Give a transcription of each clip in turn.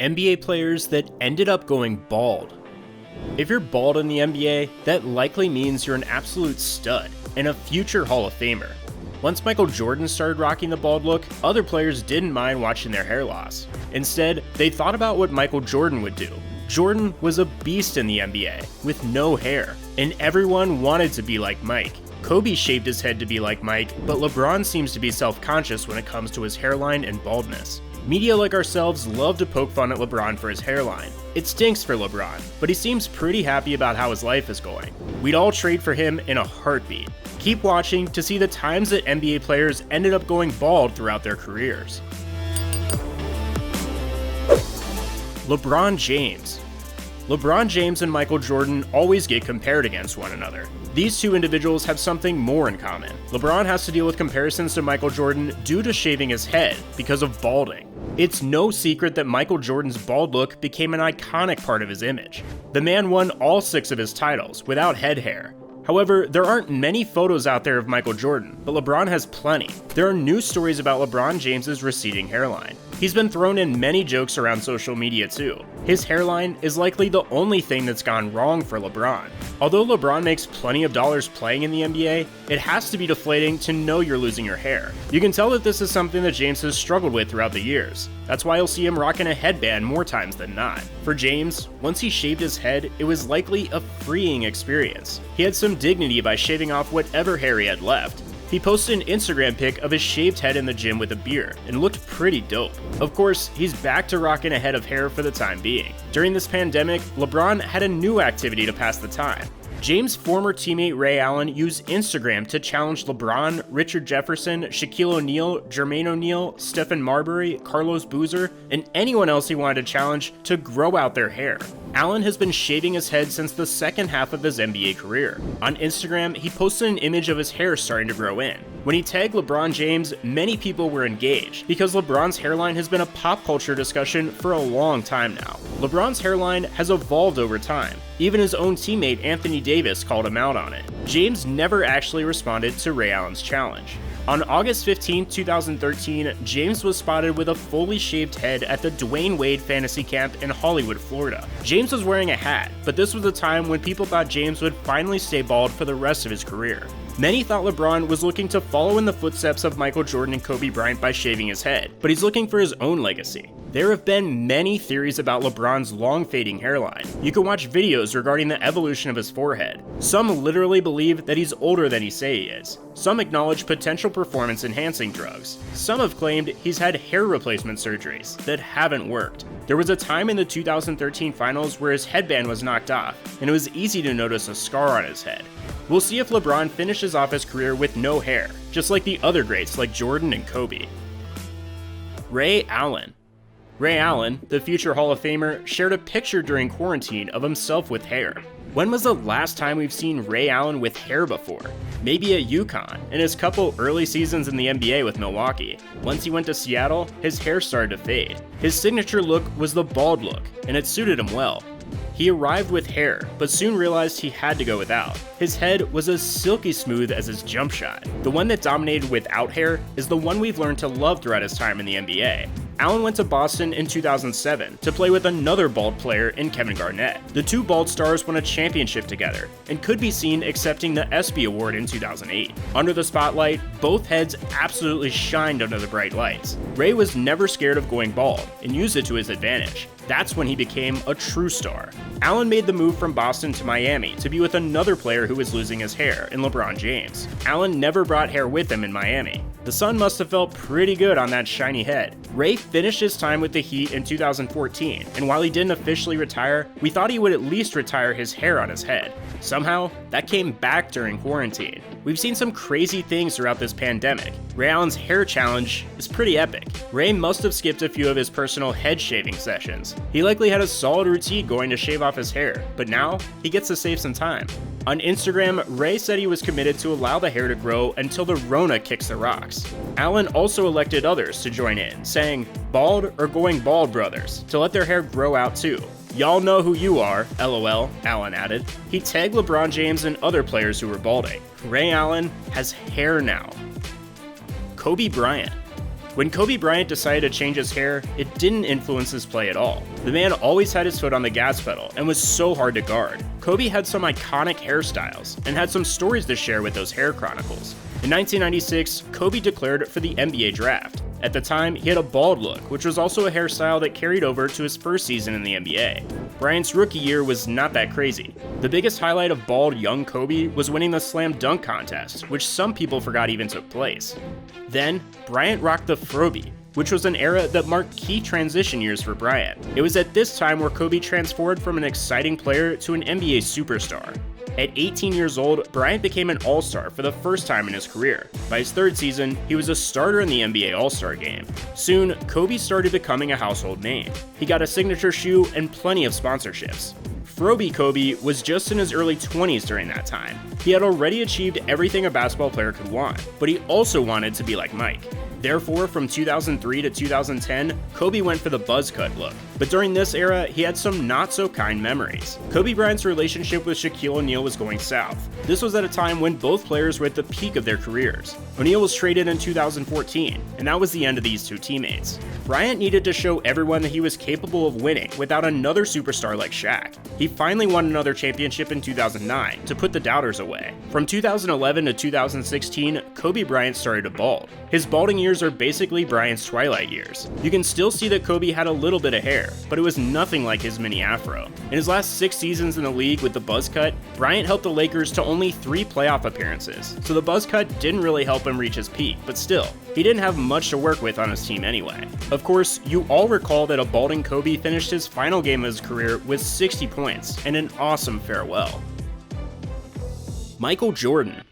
NBA players that ended up going bald. If you're bald in the NBA, that likely means you're an absolute stud and a future Hall of Famer. Once Michael Jordan started rocking the bald look, other players didn't mind watching their hair loss. Instead, they thought about what Michael Jordan would do. Jordan was a beast in the NBA, with no hair, and everyone wanted to be like Mike. Kobe shaved his head to be like Mike, but LeBron seems to be self-conscious when it comes to his hairline and baldness. Media like ourselves love to poke fun at LeBron for his hairline. It stinks for LeBron, but he seems pretty happy about how his life is going. We'd all trade for him in a heartbeat. Keep watching to see the times that NBA players ended up going bald throughout their careers. LeBron James. LeBron James and Michael Jordan always get compared against one another. These two individuals have something more in common. LeBron has to deal with comparisons to Michael Jordan due to shaving his head because of balding. It's no secret that Michael Jordan's bald look became an iconic part of his image. The man won all 6 of his titles without head hair. However, there aren't many photos out there of Michael Jordan, but LeBron has plenty. There are news stories about LeBron James's receding hairline. He's been thrown in many jokes around social media too. His hairline is likely the only thing that's gone wrong for LeBron. Although LeBron makes plenty of dollars playing in the NBA, it has to be deflating to know you're losing your hair. You can tell that this is something that James has struggled with throughout the years. That's why you'll see him rocking a headband more times than not. For James, once he shaved his head, it was likely a freeing experience. He had some dignity by shaving off whatever hair he had left. He posted an Instagram pic of his shaved head in the gym with a beard, and looked pretty dope. Of course, he's back to rocking a head of hair for the time being. During this pandemic, LeBron had a new activity to pass the time. James' former teammate Ray Allen used Instagram to challenge LeBron, Richard Jefferson, Shaquille O'Neal, Jermaine O'Neal, Stephen Marbury, Carlos Boozer, and anyone else he wanted to challenge to grow out their hair. Allen has been shaving his head since the second half of his NBA career. On Instagram, he posted an image of his hair starting to grow in. When he tagged LeBron James, many people were engaged, because LeBron's hairline has been a pop culture discussion for a long time now. LeBron's hairline has evolved over time. Even his own teammate Anthony Davis called him out on it. James never actually responded to Ray Allen's challenge. On August 15, 2013, James was spotted with a fully shaved head at the Dwayne Wade Fantasy Camp in Hollywood, Florida. James was wearing a hat, but this was a time when people thought James would finally stay bald for the rest of his career. Many thought LeBron was looking to follow in the footsteps of Michael Jordan and Kobe Bryant by shaving his head, but he's looking for his own legacy. There have been many theories about LeBron's long fading hairline. You can watch videos regarding the evolution of his forehead. Some literally believe that he's older than he say he is. Some acknowledge potential performance enhancing drugs. Some have claimed he's had hair replacement surgeries that haven't worked. There was a time in the 2013 finals where his headband was knocked off, and it was easy to notice a scar on his head. We'll see if LeBron finishes off his career with no hair, just like the other greats like Jordan and Kobe. Ray Allen. Ray Allen, the future Hall of Famer, shared a picture during quarantine of himself with hair. When was the last time we've seen Ray Allen with hair before? Maybe at UConn, and his couple early seasons in the NBA with Milwaukee. Once he went to Seattle, his hair started to fade. His signature look was the bald look, and it suited him well. He arrived with hair, but soon realized he had to go without. His head was as silky smooth as his jump shot. The one that dominated without hair is the one we've learned to love throughout his time in the NBA. Allen went to Boston in 2007 to play with another bald player in Kevin Garnett. The two bald stars won a championship together and could be seen accepting the ESPY award in 2008. Under the spotlight, both heads absolutely shined under the bright lights. Ray was never scared of going bald and used it to his advantage. That's when he became a true star. Allen made the move from Boston to Miami to be with another player who was losing his hair in LeBron James. Allen never brought hair with him in Miami. The sun must have felt pretty good on that shiny head. Ray finished his time with the Heat in 2014, and while he didn't officially retire, we thought he would at least retire his hair on his head. Somehow, that came back during quarantine. We've seen some crazy things throughout this pandemic. Ray Allen's hair challenge is pretty epic. Ray must have skipped a few of his personal head shaving sessions. He likely had a solid routine going to shave off his hair, but now he gets to save some time. On Instagram, Ray said he was committed to allow the hair to grow until the Rona kicks the rocks. Allen also elected others to join in, saying, "Bald or going bald, brothers," to let their hair grow out too. "Y'all know who you are, LOL, Allen added. He tagged LeBron James and other players who were balding. Ray Allen has hair now. Kobe Bryant. When Kobe Bryant decided to change his hair, it didn't influence his play at all. The man always had his foot on the gas pedal and was so hard to guard. Kobe had some iconic hairstyles and had some stories to share with those hair chronicles. In 1996, Kobe declared for the NBA draft. At the time, he had a bald look, which was also a hairstyle that carried over to his first season in the NBA. Bryant's rookie year was not that crazy. The biggest highlight of bald young Kobe was winning the slam dunk contest, which some people forgot even took place. Then, Bryant rocked the Froby, which was an era that marked key transition years for Bryant. It was at this time where Kobe transformed from an exciting player to an NBA superstar. At 18 years old, Bryant became an All-Star for the first time in his career. By his third season, he was a starter in the NBA All-Star game. Soon, Kobe started becoming a household name. He got a signature shoe and plenty of sponsorships. Froby Kobe was just in his early 20s during that time. He had already achieved everything a basketball player could want, but he also wanted to be like Mike. Therefore, from 2003 to 2010, Kobe went for the buzz cut look. But during this era, he had some not-so-kind memories. Kobe Bryant's relationship with Shaquille O'Neal was going south. This was at a time when both players were at the peak of their careers. O'Neal was traded in 2014, and that was the end of these two teammates. Bryant needed to show everyone that he was capable of winning without another superstar like Shaq. He finally won another championship in 2009 to put the doubters away. From 2011 to 2016, Kobe Bryant started to bald. His balding years are basically Bryant's twilight years. You can still see that Kobe had a little bit of hair, but it was nothing like his mini afro. In his last 6 seasons in the league with the buzz cut, Bryant helped the Lakers to only 3 playoff appearances, so the buzz cut didn't really help him reach his peak, but still, he didn't have much to work with on his team anyway. Of course, you all recall that a balding Kobe finished his final game of his career with 60 points and an awesome farewell. Michael Jordan.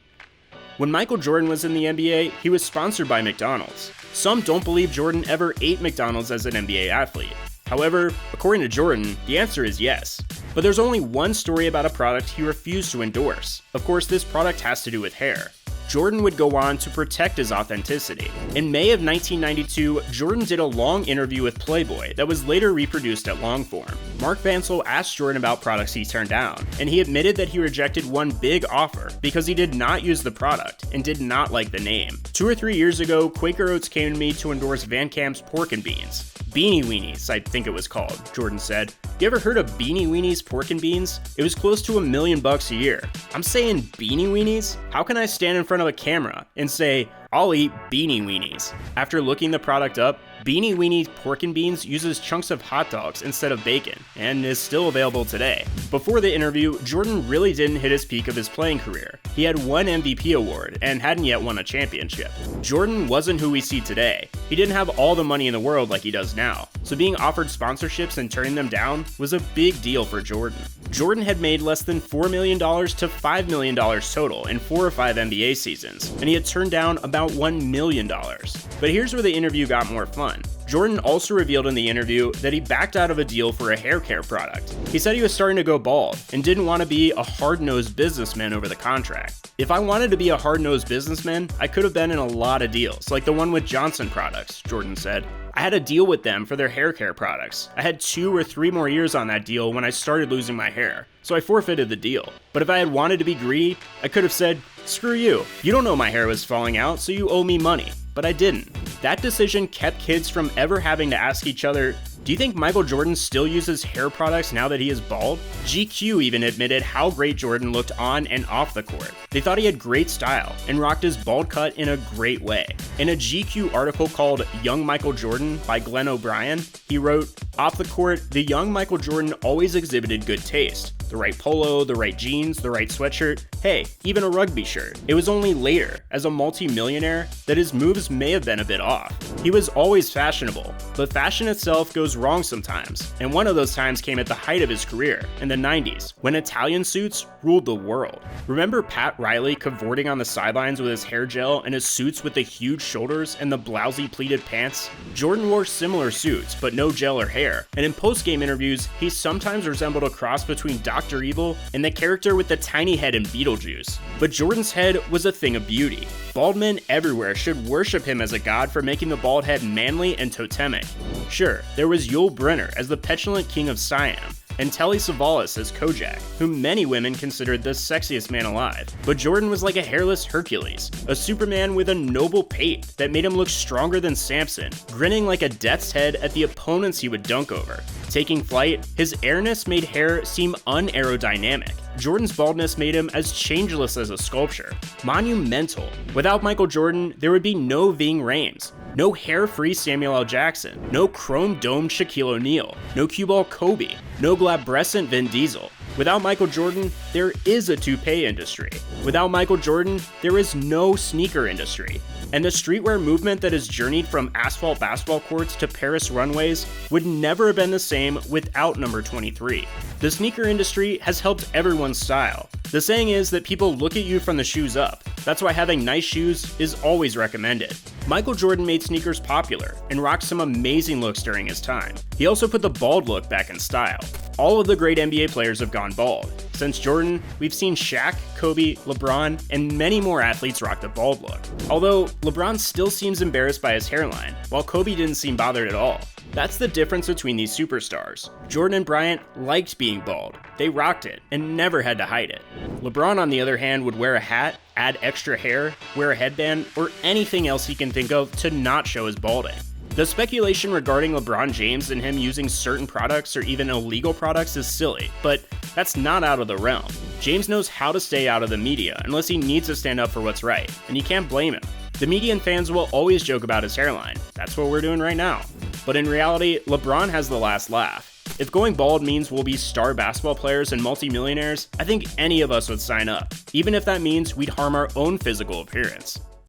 When Michael Jordan was in the NBA, he was sponsored by McDonald's. Some don't believe Jordan ever ate McDonald's as an NBA athlete. However, according to Jordan, the answer is yes. But there's only one story about a product he refused to endorse. Of course, this product has to do with hair. Jordan would go on to protect his authenticity. In May of 1992, Jordan did a long interview with Playboy that was later reproduced at Longform. Mark Vansel asked Jordan about products he turned down, and he admitted that he rejected one big offer because he did not use the product and did not like the name. 2 or 3 years ago, Quaker Oats came to me to endorse Van Camp's Pork and Beans. Beanie Weenies, I think it was called, Jordan said. You ever heard of Beanie Weenies Pork and Beans? It was close to $1 million a year. I'm saying Beanie Weenies? How can I stand in front of a camera and say, I'll eat Beanie Weenies? After looking the product up, Beanie Weenies Pork and Beans uses chunks of hot dogs instead of bacon, and is still available today. Before the interview, Jordan really didn't hit his peak of his playing career. He had one MVP award, and hadn't yet won a championship. Jordan wasn't who we see today. He didn't have all the money in the world like he does now, so being offered sponsorships and turning them down was a big deal for Jordan. Jordan had made less than $4 million to $5 million total in 4 or 5 NBA seasons, and he had turned down about $1 million. But here's where the interview got more fun. Jordan also revealed in the interview that he backed out of a deal for a hair care product. He said he was starting to go bald and didn't want to be a hard-nosed businessman over the contract. If I wanted to be a hard-nosed businessman, I could have been in a lot of deals, like the one with Johnson Products, Jordan said. I had a deal with them for their hair care products. I had 2 or 3 more years on that deal when I started losing my hair, so I forfeited the deal. But if I had wanted to be greedy, I could have said, screw you. You don't know my hair was falling out, so you owe me money. But I didn't. That decision kept kids from ever having to ask each other, do you think Michael Jordan still uses hair products now that he is bald? GQ even admitted how great Jordan looked on and off the court. They thought he had great style and rocked his bald cut in a great way. In a GQ article called Young Michael Jordan by Glenn O'Brien, he wrote, off the court, the young Michael Jordan always exhibited good taste. The right polo, the right jeans, the right sweatshirt, hey, even a rugby shirt. It was only later, as a multi-millionaire, that his moves may have been a bit off. He was always fashionable, but fashion itself goes wrong sometimes, and one of those times came at the height of his career, in the 90s, when Italian suits ruled the world. Remember Pat Riley cavorting on the sidelines with his hair gel and his suits with the huge shoulders and the blousy pleated pants? Jordan wore similar suits, but no gel or hair, and in post-game interviews, he sometimes resembled a cross between Dr. Evil and the character with the tiny head in Beetlejuice. But Jordan's head was a thing of beauty. Bald men everywhere should worship him as a god for making the bald head manly and totemic. Sure, there was Yul Brynner as the petulant king of Siam, and Telly Savalas as Kojak, whom many women considered the sexiest man alive. But Jordan was like a hairless Hercules, a Superman with a noble pate that made him look stronger than Samson, grinning like a death's head at the opponents he would dunk over. Taking flight, his airness made hair seem unaerodynamic. Jordan's baldness made him as changeless as a sculpture. Monumental. Without Michael Jordan, there would be no Ving Rhames, no hair-free Samuel L. Jackson, no chrome-domed Shaquille O'Neal, no cue ball Kobe, no glabrescent Vin Diesel. Without Michael Jordan, there is a toupee industry. Without Michael Jordan, there is no sneaker industry. And the streetwear movement that has journeyed from asphalt basketball courts to Paris runways would never have been the same without number 23. The sneaker industry has helped everyone's style. The saying is that people look at you from the shoes up. That's why having nice shoes is always recommended. Michael Jordan made sneakers popular and rocked some amazing looks during his time. He also put the bald look back in style. All of the great NBA players have gone bald. Since Jordan, we've seen Shaq, Kobe, LeBron, and many more athletes rock the bald look. Although, LeBron still seems embarrassed by his hairline, while Kobe didn't seem bothered at all. That's the difference between these superstars. Jordan and Bryant liked being bald. They rocked it and never had to hide it. LeBron, on the other hand, would wear a hat, add extra hair, wear a headband, or anything else he can think of to not show his balding. The speculation regarding LeBron James and him using certain products or even illegal products is silly, but that's not out of the realm. James knows how to stay out of the media unless he needs to stand up for what's right, and you can't blame him. The media and fans will always joke about his hairline. That's what we're doing right now. But in reality, LeBron has the last laugh. If going bald means we'll be star basketball players and multimillionaires, I think any of us would sign up, even if that means we'd harm our own physical appearance.